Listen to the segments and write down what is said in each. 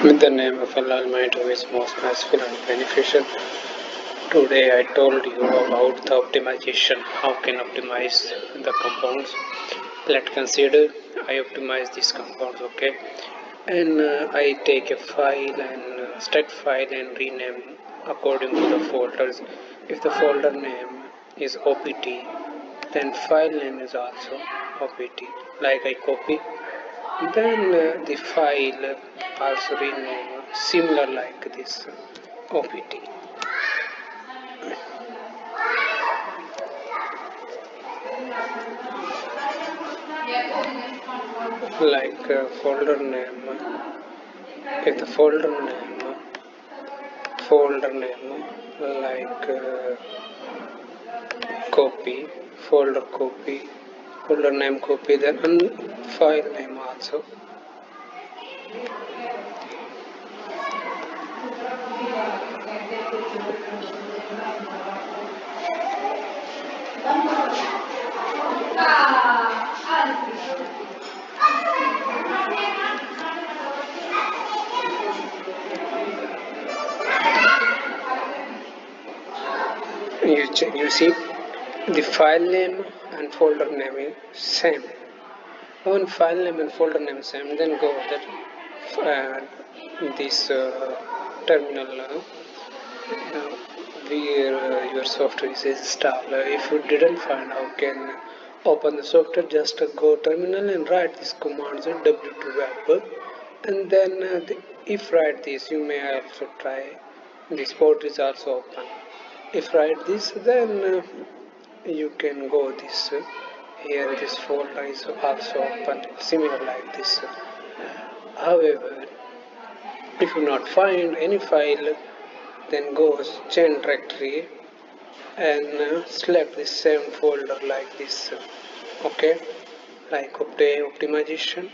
With the name of Allah Almighty, who is most merciful and beneficial. Today I told you about the optimization. How can optimize the compounds? Let's consider I optimize these compounds, okay? And I take a file and stack file and rename according to the folders. If the folder name is opt, then file name is also opt. Like I copy, then the file also rename similar like this opt. Like folder name, if the folder name like copy, folder name copy, then file name also. You see the file name and folder name is same. When file name and folder name is same, then go that this terminal where your software is installed. If you didn't find how can open the software, just go terminal and write this commands w2 web, and then if write this, you may also try this port is also open. If write this, then you can go this here. This folder is also open, similar like this. However, if you not find any file, then go chain directory and select the same folder like this. Okay, like optimization.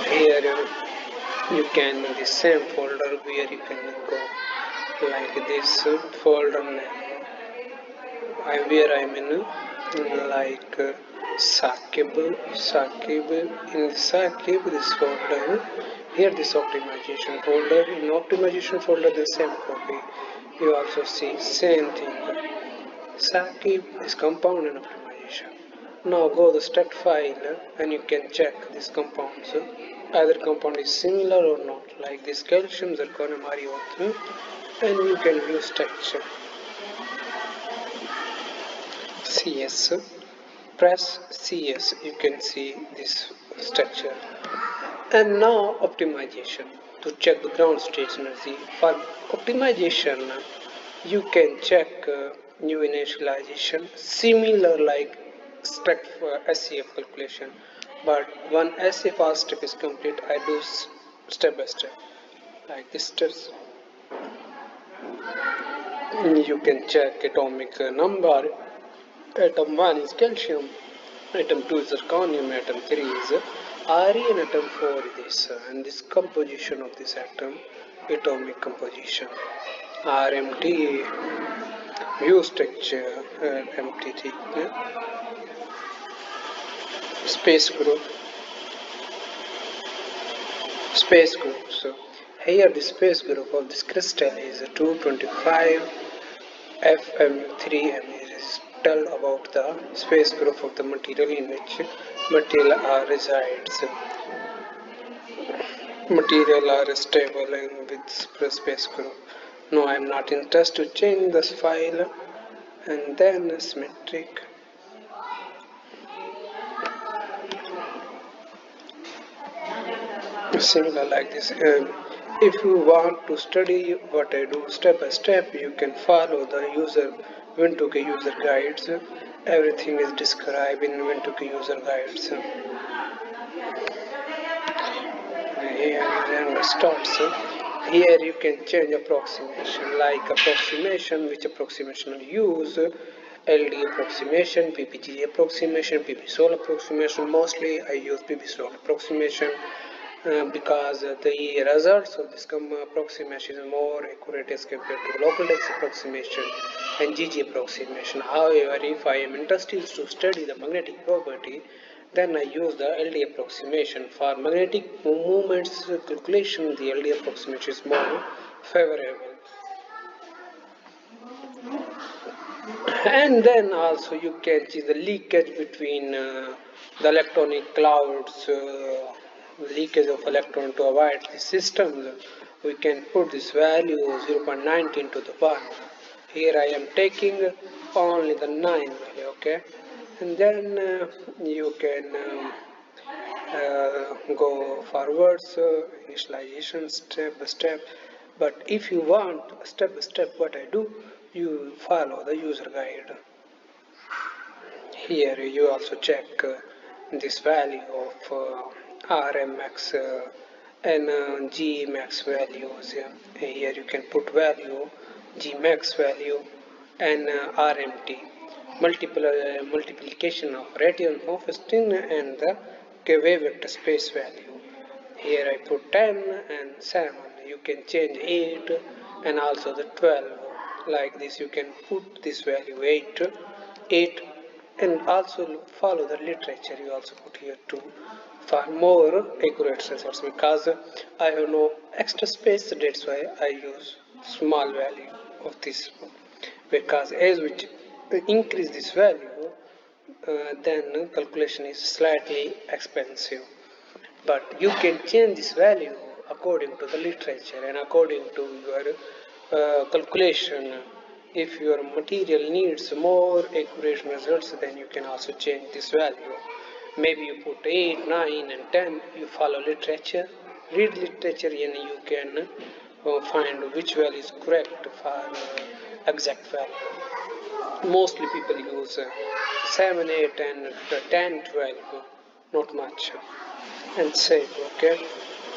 Here you can the same folder where you can go like this folder name. Where I'm in like Sakib in Sakib this folder. Here this optimization folder. In optimization folder the same copy. You also see same thing. Sakib is compound and optimization. Now go the stat file and you can check these compounds. Either compound is similar or not. Like this calcium, zirconium, ReO3, and you can view structure. CS. Press CS. You can see this structure. And now optimization to check the ground state energy. For optimization, you can check new initialization similar like step SCF calculation. But when SCF step is complete, I do step by step like this steps. You can check atomic number. Atom 1 is calcium, atom 2 is zirconium, atom 3 is Re, and atom 4 is this. And this composition of this atom, atomic composition. RMT, view structure, MTT, space group. So here the space group of this crystal is 225 FM3M. Is tell about the space group of the material in which material resides. Material are stable and with space group. No, I am not interested to change this file. And then symmetric. Similar like this. If you want to study what I do step by step, you can follow the WIEN2K user guides. Everything is described in WIEN2K user guides. Here starts. Here you can change approximation, like approximation, which approximation you use. LD approximation, PPG approximation, PPSol approximation. Mostly I use PPSol approximation because the results of this approximation is more accurate as compared to local text approximation and GG approximation. However, if I am interested to study the magnetic property, Then I use the LD approximation. For magnetic moments calculation, the LD approximation is more favorable. And then also you can see the leakage between the electronic clouds, leakage of electron to avoid the systems. We can put this value 0.19 to the 1. Here I am taking only the 9 value, okay? And then you can go forwards, initialization step by step. But if you want step by step what I do, you follow the user guide. Here you also check this value of RMX and Gmax values. Here you can put value, Gmax value and RMT. Multiplication of radian of 15 and the wave space value. Here I put 10 and 7. You can change 8 and also the 12. Like this you can put this value 8 and also follow the literature. You also put here 2 for more accurate results, because I have no extra space, that's why I use small value of this, because as we increase this value then calculation is slightly expensive. But you can change this value according to the literature and according to your calculation. If your material needs more accurate results, then you can also change this value. Maybe you put 8, 9 and 10, you follow literature, read literature, and you can find which value is correct for exact value. Mostly people use 7, 8 and 10, 12, not much, and save, okay?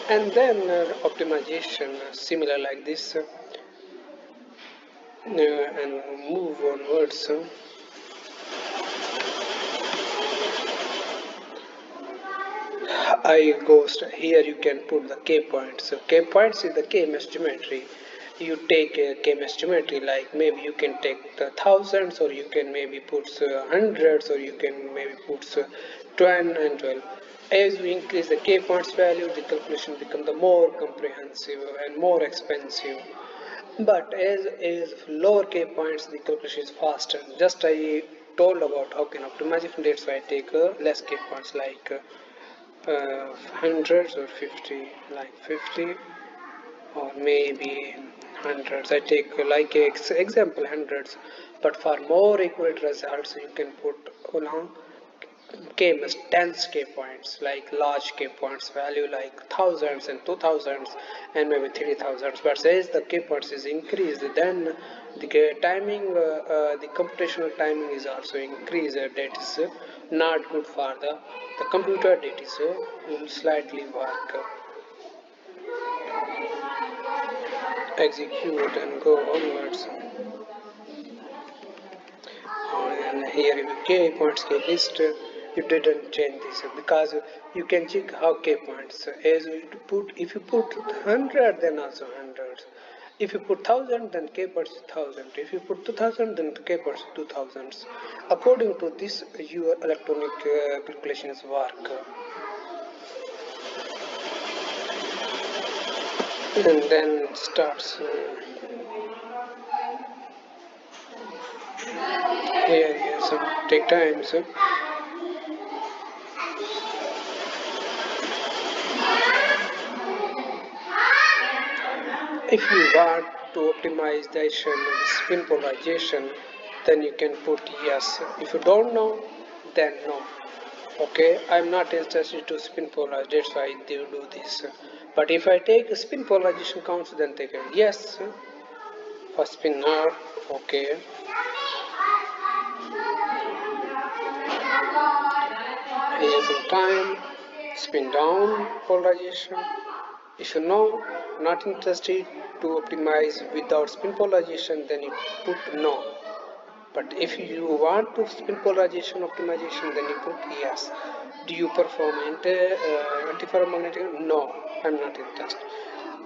And then optimization, similar like this, and move onwards. Here you can put the K points. So K points is the K-mesh geometry. You take a K-mesh geometry, like maybe you can take the thousands, or you can maybe put hundreds, or you can maybe put 10 and 12. As we increase the K points value, the calculation becomes the more comprehensive and more expensive. But as lower K points, the calculation is faster. Just I told about how can optimize it, that's why I take less K points, like hundreds or 50, like 50 or maybe hundreds. I take like example hundreds, but for more accurate results you can put along K must dense K points, like large K points value like thousands and 2000s and maybe 3000s. But as the K points is increased, then the timing, the computational timing is also increased. That is not good for the computer. That is will slightly work. Execute and go onwards. And here in the K points K list, you didn't change this, because you can check how K points. As you put, if you put 100, then also hundreds. If you put 1000, then K points is 1000. If you put 2000, then K points 2000s. According to this, your electronic calculations work. And then starts here some take time. So if you want to optimize the spin polarization, then you can put yes. If you don't know, then no. Okay, I'm not interested to spin polarization, that's why they do this. But if I take spin polarization counts, then take a yes for spin up. Okay, here's some time. Spin down polarization. If you know, not interested to optimize without spin polarization, then you put no. But if you want to spin polarization optimization, then you put yes. Do you perform antiferromagnetic? No, I'm not interested.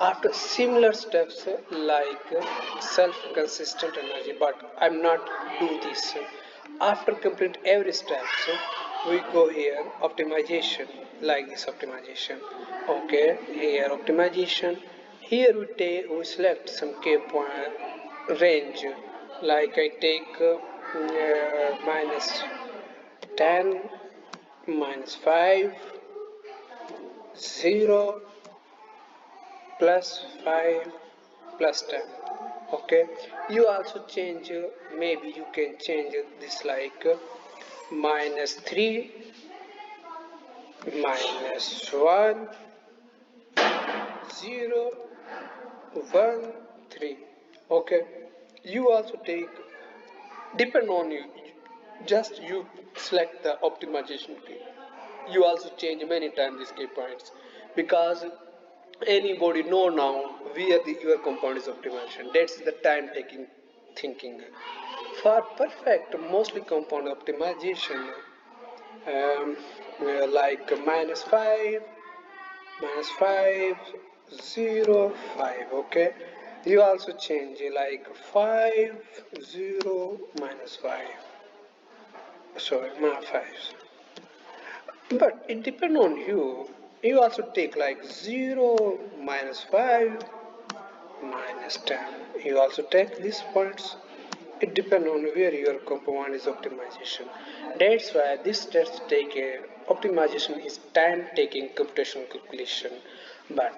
After similar steps like self-consistent energy, but I'm not do this. After complete every steps, we go here optimization, like this optimization. Okay, here optimization. Here we select some k point range, like I take minus 10, minus 5, 0, plus 5, plus 10. Okay, you also change, maybe you can change this like minus 3, minus 1, 0, 1, 3. Okay, you also take, depend on you, just you select the optimization key. You also change many times these key points, because anybody know now where your compound is optimization. That's the time taking thinking. For perfect mostly compound optimization, like minus 5, minus 5, 0, 5. Okay, you also change like 5, 0, minus 5. Sorry, minus 5. But it depends on you. You also take like 0, minus 5, minus 10. You also take these points. It depends on where your compound is optimization. That's why this test take a optimization is time taking computational calculation. But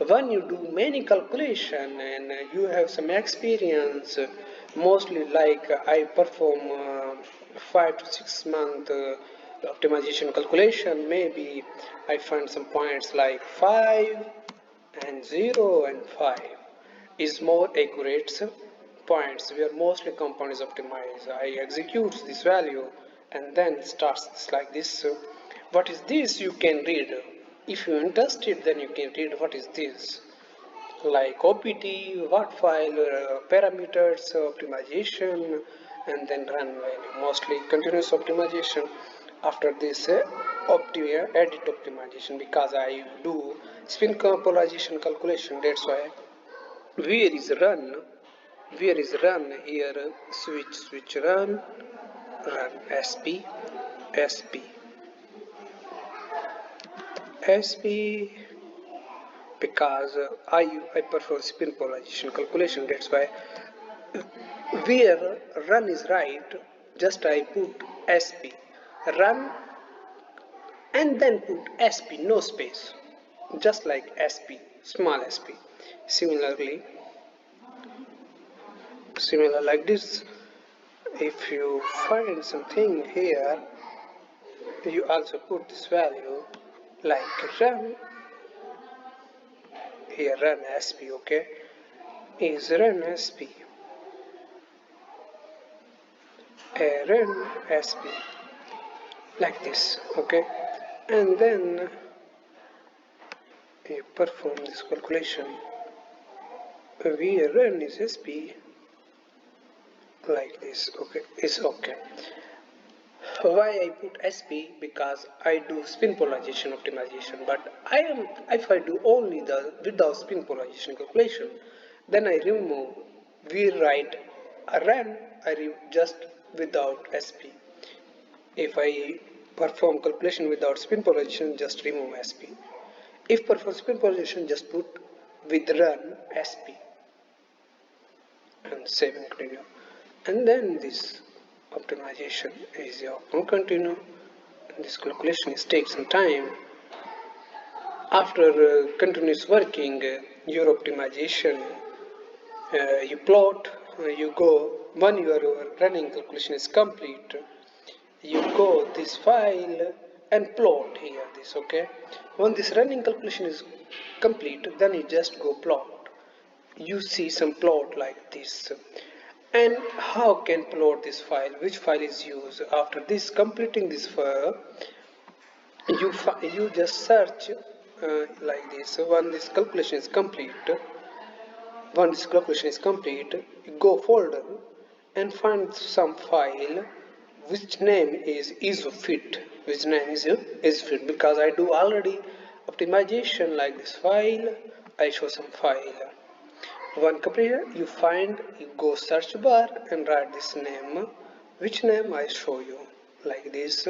when you do many calculation and you have some experience, mostly like I perform 5 to 6 month optimization calculation, maybe I find some points like 5 and 0 and 5 is more accurate points where mostly compound is optimized. I execute this value and then starts like this. What is this? You can read. If you're interested, then you can read what is this. Like OPT, what file, parameters, optimization, and then run value. Mostly continuous optimization. After this, edit optimization, because I do spin polarization calculation. That's why where is run, where is run here, switch run, run sp, sp, sp, because I perform spin polarization calculation. That's why where run is right, just I put sp, run, and then put sp, no space, just like sp, small sp. Similarly, similar like this. If you find something here, you also put this value like run, here run sp. Okay, is run sp, run sp, like this. Okay, and then you perform this calculation. We run is sp, like this. Okay, it's okay. Why I put sp? Because I do spin polarization optimization, but if I do only the without spin polarization calculation, then I remove, we write a run, just without sp. If I perform calculation without spin polarization, just remove sp. If perform spin polarization, just put with run sp and save and continue. And then this optimization is your continue. This calculation is take some time. After continuous working, your optimization, you plot, you go, when your running calculation is complete, you go this file and plot here this. Okay, when this running calculation is complete, then you just go plot. You see some plot like this. And how can plot this file? Which file is used? After this completing this file, you just search like this. When this calculation is complete, you go folder and find some file which name is isofit. Which name is isofit, because I do already optimization like this file. I show some file. One completed, you find, you go search bar and write this name, which name I show you, like this.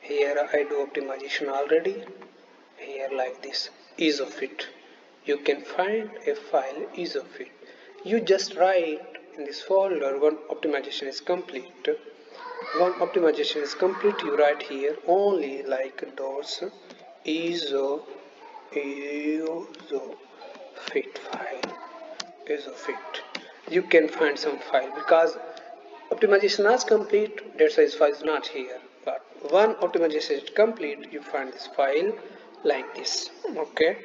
Here I do optimization already. Here like this, ease of it. You can find a file ease of it. You just write in this folder one optimization is complete. One optimization is complete, you write here only like those iso fit file fit. You can find some file because optimization is complete, that's why this file is not here. But one optimization is complete, you find this file like this. Okay,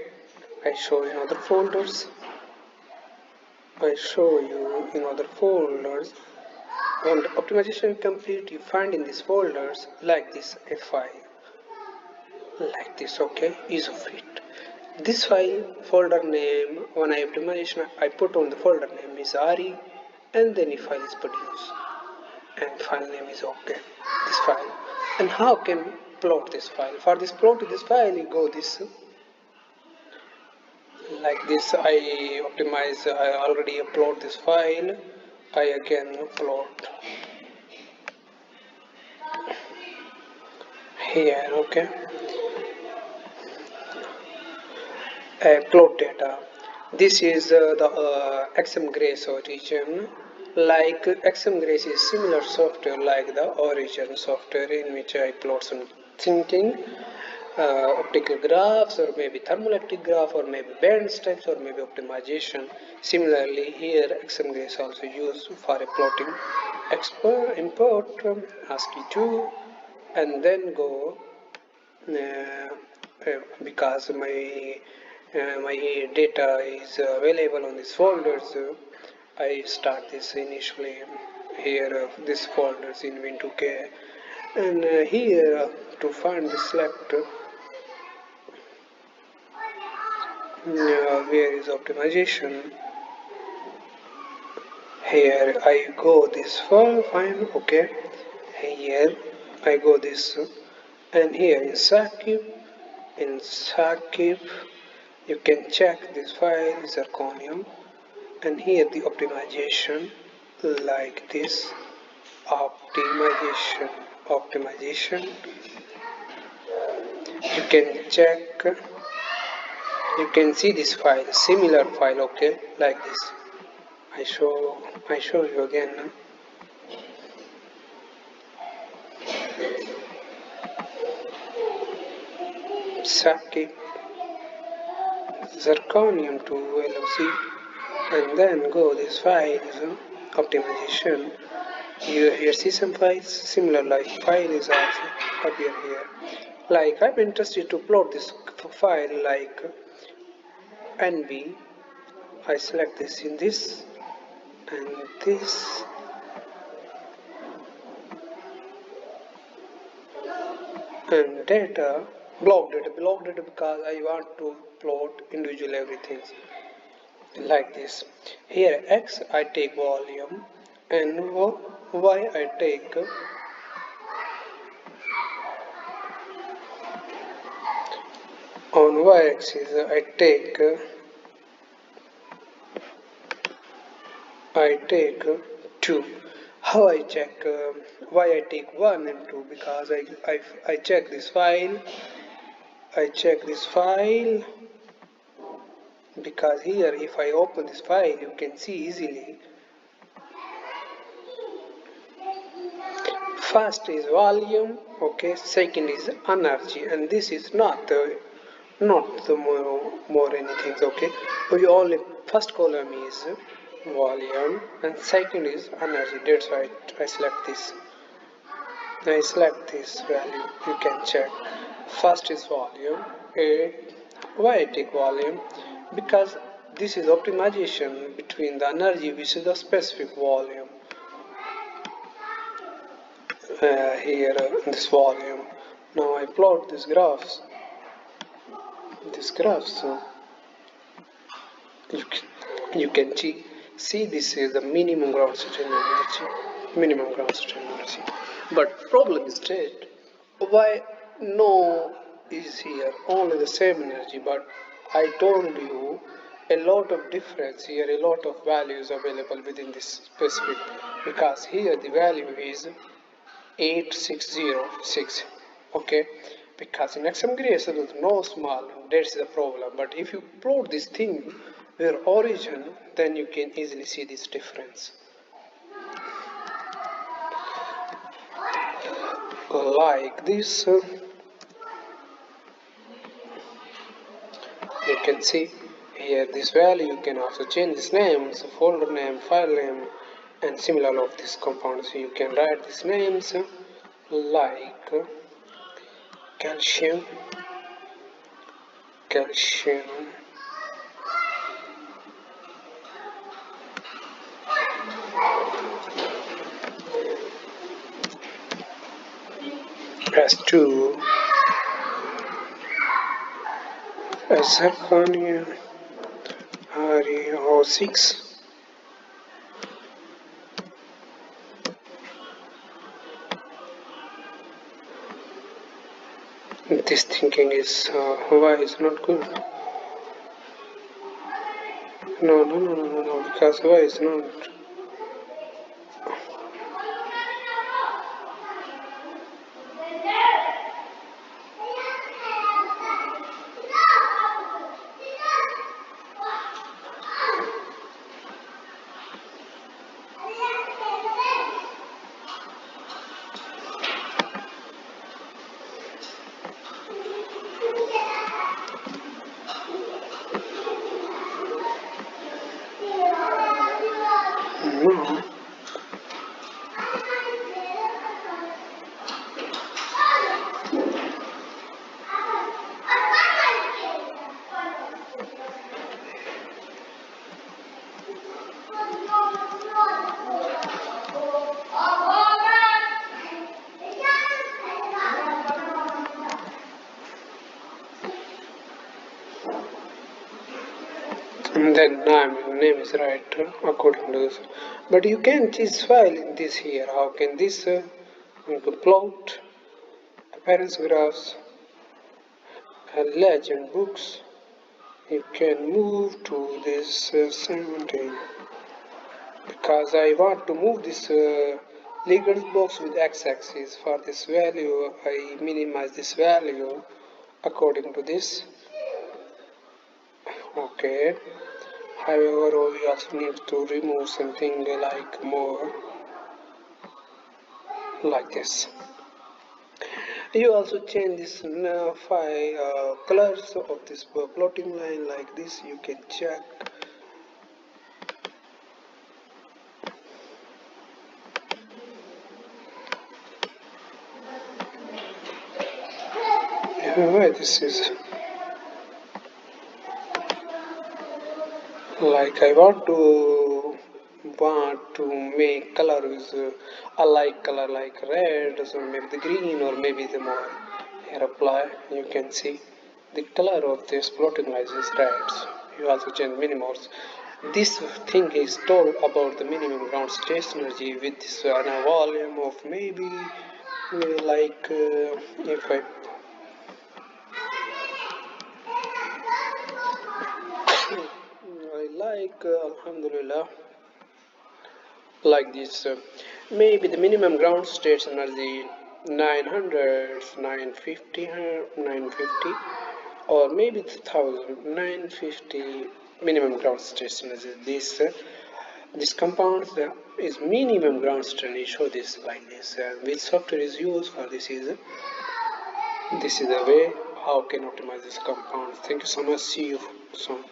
I show you in other folders. I show you in other folders. When the optimization complete, you find in these folders like this a file like this. Okay, is of it. This file folder name when I optimization I put on the folder name is RE, and then a file is produced and file name is okay. This file, and how can plot this file? For this plot this file, you go this like this. I optimize. I already upload this file. I again upload here. Okay. Plot data. This is the XM Grace origin. Like XM Grace is similar software like the origin software in which I plot some thinking, optical graphs or maybe thermoelectric graph or maybe band steps or maybe optimization. Similarly here XM Grace also used for a plotting import ASCII2 and then go because my data is available on these folders. I start this initially here this folders in WIEN2K, and here to find the select where is optimization. Here I go this fine. Okay, here I go this, and here in Sakib you can check this file zirconium, and here the optimization like this optimization you can check, you can see this file similar file. Okay, like this. I show you again. Sakib zirconium to LOC, and then go this file optimization. You here see some files similar like file is also appear here. Like I'm interested to plot this file like NB. I select this in this and this, and data block data because I want to plot individual everything like this. Here X I take volume and Y I take on Y axis I take 2. How I check why I take 1 and 2? Because I check this file. I check this file because here if I open this file you can see easily. First is volume, okay, second is energy, and this is not the more anything, okay. We only first column is volume and second is energy. That's why I select this. I select this value. You can check. First is volume. Why I take volume? Because this is optimization between the energy which is the specific volume. Here in this volume. Now I plot these graphs. So you can see this is the minimum ground state energy. But problem is that why no is here only the same energy, but I told you a lot of difference here, a lot of values available within this specific, because here the value is 8606. Okay, because in XMGRACE there is no small, that's the problem. But if you plot this thing where origin, then you can easily see this difference. Like this, you can see here this value. You can also change this name, so folder name, file name, and similar of this compound. So you can write these names like calcium, calcium, S2, zirconia, ReO6. This thinking is why is not good. No, because why is not. No. And then name is right according to this. But you can choose file in this here. How can this plot appearance graphs and legend books? You can move to this 17 because I want to move this legend box with x-axis. For this value I minimize this value according to this. Okay. However, we also need to remove something like more like this. You also change this five colors of this plotting line like this. You can check. Why this is like I want to make color with a light color like red, so maybe the green or maybe the more. Here apply, you can see the color of this plotting line is red. So you also change minimums. This thing is told about the minimum ground state energy with this volume of maybe if I like Alhamdulillah like this. Maybe the minimum ground state energy 900, 950, 950, or maybe 1000, 950 minimum ground state energy. This compound is minimum ground state energy. Show this like this. Which software is used for this is the way how can optimize this compound. Thank you so much. See you soon.